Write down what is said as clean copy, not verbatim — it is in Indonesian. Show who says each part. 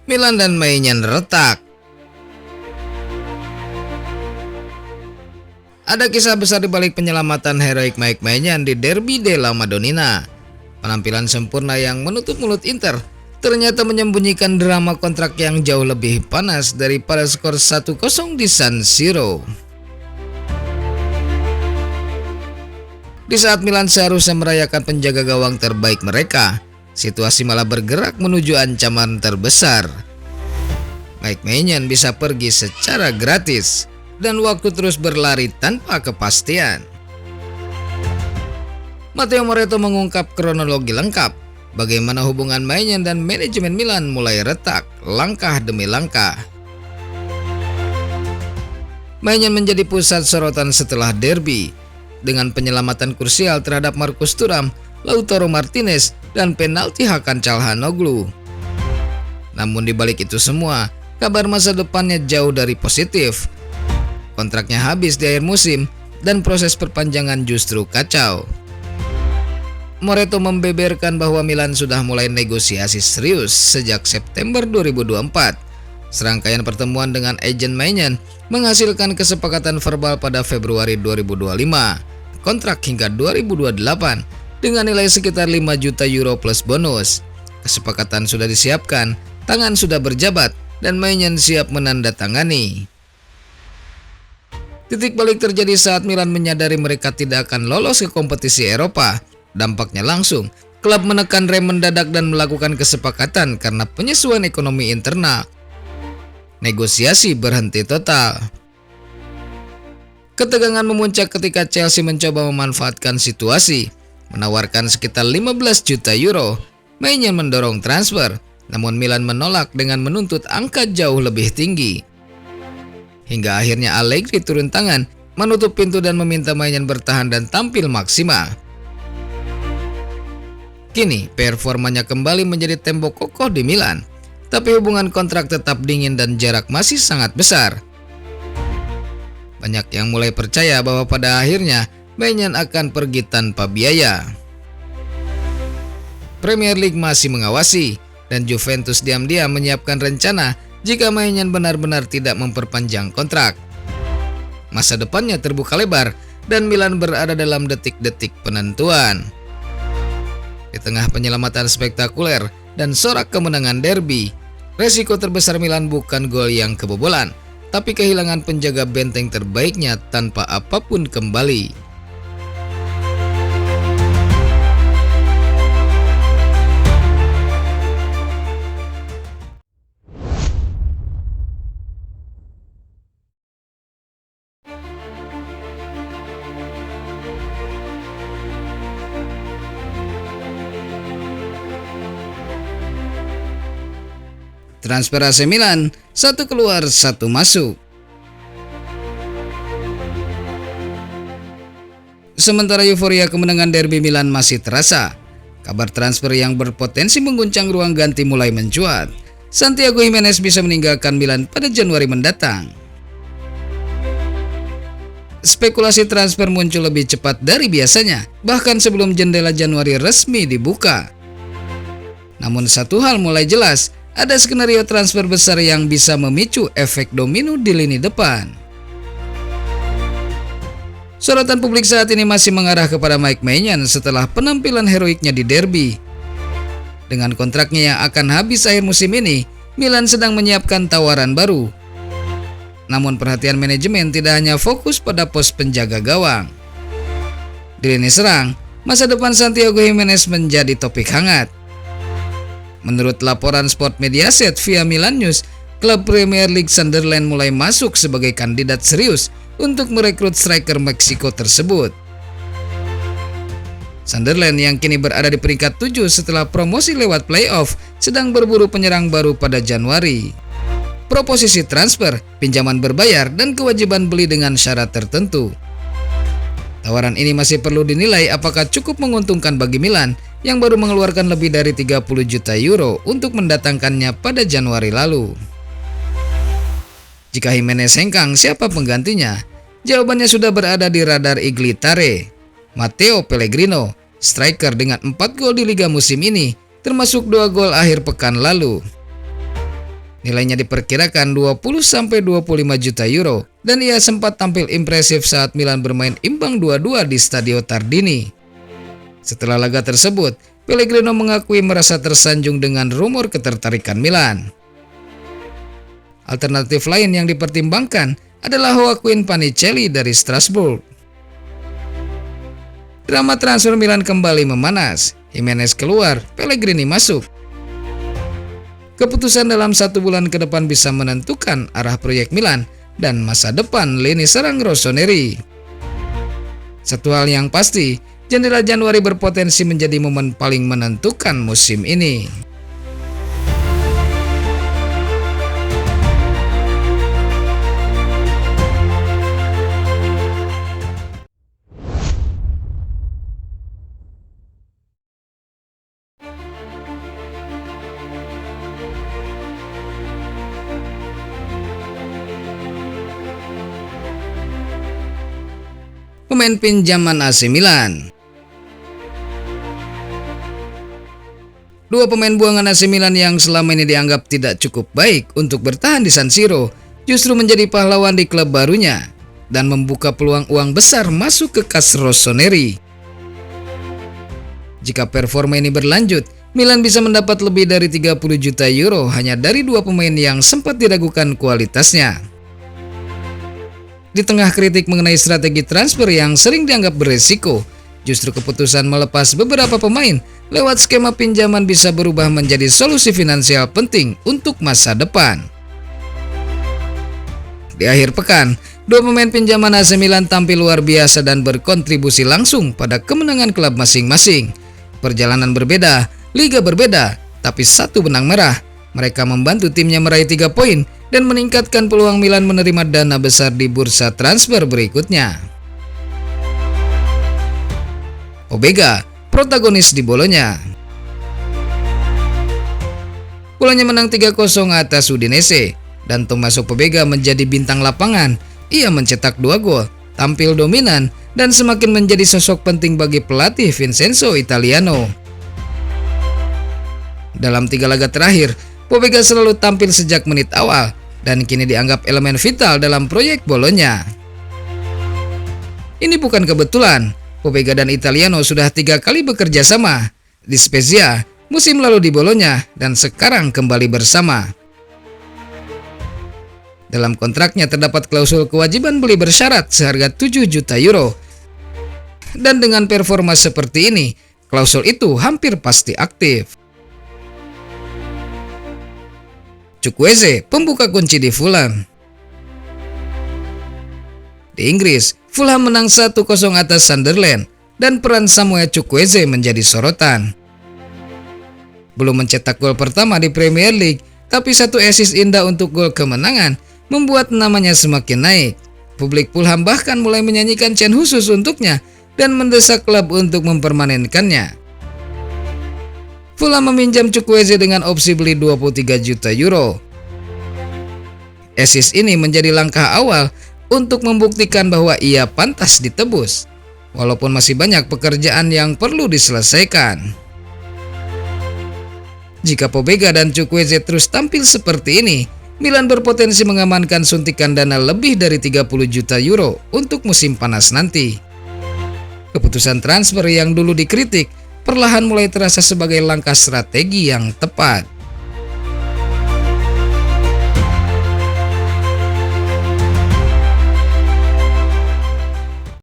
Speaker 1: Milan dan Maignan retak. Ada kisah besar di balik penyelamatan heroik Mike Maignan di Derby della Madonnina. Penampilan sempurna yang menutup mulut Inter ternyata menyembunyikan drama kontrak yang jauh lebih panas daripada skor 1-0 di San Siro. Di saat Milan seharusnya merayakan penjaga gawang terbaik mereka, situasi malah bergerak menuju ancaman terbesar. Mike Maignan bisa pergi secara gratis dan waktu terus berlari tanpa kepastian. Matteo Moretto mengungkap kronologi lengkap bagaimana hubungan Maignan dan manajemen Milan mulai retak langkah demi langkah. Maignan menjadi pusat sorotan setelah derby dengan penyelamatan krusial terhadap Marcus Thuram, Lautaro Martinez, dan penalti Hakan Çalhanoğlu. Namun di balik itu semua, kabar masa depannya jauh dari positif. Kontraknya habis di akhir musim dan proses perpanjangan justru kacau. Moretto membeberkan bahwa Milan sudah mulai negosiasi serius sejak September 2024. Serangkaian pertemuan dengan agen Maignan menghasilkan kesepakatan verbal pada Februari 2025. Kontrak hingga 2028 dengan nilai sekitar 5 juta euro plus bonus. Kesepakatan sudah disiapkan, tangan sudah berjabat, dan Maignan siap menandatangani. Titik balik terjadi saat Milan menyadari mereka tidak akan lolos ke kompetisi Eropa. Dampaknya langsung, klub menekan rem mendadak dan melakukan kesepakatan karena penyesuaian ekonomi internal. Negosiasi berhenti total. Ketegangan memuncak ketika Chelsea mencoba memanfaatkan situasi, menawarkan sekitar 15 juta euro. Maignan mendorong transfer, namun Milan menolak dengan menuntut angka jauh lebih tinggi. Hingga akhirnya Allegri turun tangan, menutup pintu dan meminta Maignan bertahan dan tampil maksimal. Kini performanya kembali menjadi tembok kokoh di Milan, tapi hubungan kontrak tetap dingin dan jarak masih sangat besar. Banyak yang mulai percaya bahwa pada akhirnya Maignan akan pergi tanpa biaya. Premier League masih mengawasi dan Juventus diam-diam menyiapkan rencana jika Maignan benar-benar tidak memperpanjang kontrak. Masa depannya terbuka lebar dan Milan berada dalam detik-detik penentuan. Di tengah penyelamatan spektakuler dan sorak kemenangan derby, resiko terbesar Milan bukan gol yang kebobolan, tapi kehilangan penjaga benteng terbaiknya tanpa apapun kembali. Transfer AC Milan, satu keluar satu masuk. Sementara euforia kemenangan derby Milan masih terasa, kabar transfer yang berpotensi mengguncang ruang ganti mulai mencuat. Santiago Giménez bisa meninggalkan Milan pada Januari mendatang. Spekulasi transfer muncul lebih cepat dari biasanya, bahkan sebelum jendela Januari resmi dibuka. Namun satu hal mulai jelas, ada skenario transfer besar yang bisa memicu efek domino di lini depan. Sorotan publik saat ini masih mengarah kepada Mike Maignan setelah penampilan heroiknya di derby. Dengan kontraknya yang akan habis akhir musim ini, Milan sedang menyiapkan tawaran baru. Namun perhatian manajemen tidak hanya fokus pada pos penjaga gawang. Di lini serang, masa depan Santiago Giménez menjadi topik hangat. Menurut laporan Sport Mediaset via Milan News, klub Premier League Sunderland mulai masuk sebagai kandidat serius untuk merekrut striker Meksiko tersebut. Sunderland yang kini berada di peringkat 7 setelah promosi lewat playoff sedang berburu penyerang baru pada Januari. Proposisi transfer, pinjaman berbayar, dan kewajiban beli dengan syarat tertentu. Tawaran ini masih perlu dinilai apakah cukup menguntungkan bagi Milan yang baru mengeluarkan lebih dari 30 juta euro untuk mendatangkannya pada Januari lalu. Jika Giménez hengkang, siapa penggantinya? Jawabannya sudah berada di radar Iglitare, Matteo Pellegrino, striker dengan 4 gol di Liga musim ini, termasuk 2 gol akhir pekan lalu. Nilainya diperkirakan 20-25 juta euro dan ia sempat tampil impresif saat Milan bermain imbang 2-2 di Stadio Tardini. Setelah laga tersebut, Pellegrino mengakui merasa tersanjung dengan rumor ketertarikan Milan. Alternatif lain yang dipertimbangkan adalah Joaquin Panicelli dari Strasbourg. Drama transfer Milan kembali memanas. Jimenez keluar, Pellegrini masuk. Keputusan dalam 1 bulan ke depan bisa menentukan arah proyek Milan dan masa depan lini serang Rossoneri. Satu hal yang pasti, jendela Januari berpotensi menjadi momen paling menentukan musim ini. Pemain pinjaman AC Milan. Dua pemain buangan AC Milan yang selama ini dianggap tidak cukup baik untuk bertahan di San Siro justru menjadi pahlawan di klub barunya dan membuka peluang uang besar masuk ke kas Rossoneri. Jika performa ini berlanjut, Milan bisa mendapat lebih dari 30 juta euro hanya dari dua pemain yang sempat diragukan kualitasnya. Di tengah kritik mengenai strategi transfer yang sering dianggap beresiko, justru keputusan melepas beberapa pemain lewat skema pinjaman bisa berubah menjadi solusi finansial penting untuk masa depan. Di akhir pekan, dua pemain pinjaman AC Milan tampil luar biasa dan berkontribusi langsung pada kemenangan klub masing-masing. Perjalanan berbeda, liga berbeda, tapi satu benang merah. Mereka membantu timnya meraih 3 poin dan meningkatkan peluang Milan menerima dana besar di bursa transfer berikutnya. Pobega, protagonis di Bolonya. Bolonya menang 3-0 atas Udinese dan Tommaso Pobega menjadi bintang lapangan. Ia mencetak 2 gol, tampil dominan dan semakin menjadi sosok penting bagi pelatih Vincenzo Italiano. Dalam 3 laga terakhir, Pobega selalu tampil sejak menit awal dan kini dianggap elemen vital dalam proyek Bolonya. Ini bukan kebetulan, Pobega dan Italiano sudah 3 kali bekerja sama di Spezia, musim lalu di Bolonya, dan sekarang kembali bersama. Dalam kontraknya terdapat klausul kewajiban beli bersyarat seharga 7 juta euro. Dan dengan performa seperti ini, klausul itu hampir pasti aktif. Chukwueze, pembuka kunci di Fulham. Di Inggris, Fulham menang 1-0 atas Sunderland dan peran Samuel Chukwueze menjadi sorotan. Belum mencetak gol pertama di Premier League, tapi 1 assist indah untuk gol kemenangan membuat namanya semakin naik. Publik Fulham bahkan mulai menyanyikan chant khusus untuknya dan mendesak klub untuk mempermanenkannya. Fulham meminjam Chukwueze dengan opsi beli 23 juta euro. Assist ini menjadi langkah awal untuk membuktikan bahwa ia pantas ditebus, walaupun masih banyak pekerjaan yang perlu diselesaikan. Jika Pobega dan Chukwueze terus tampil seperti ini, Milan berpotensi mengamankan suntikan dana lebih dari 30 juta euro untuk musim panas nanti. Keputusan transfer yang dulu dikritik perlahan mulai terasa sebagai langkah strategi yang tepat.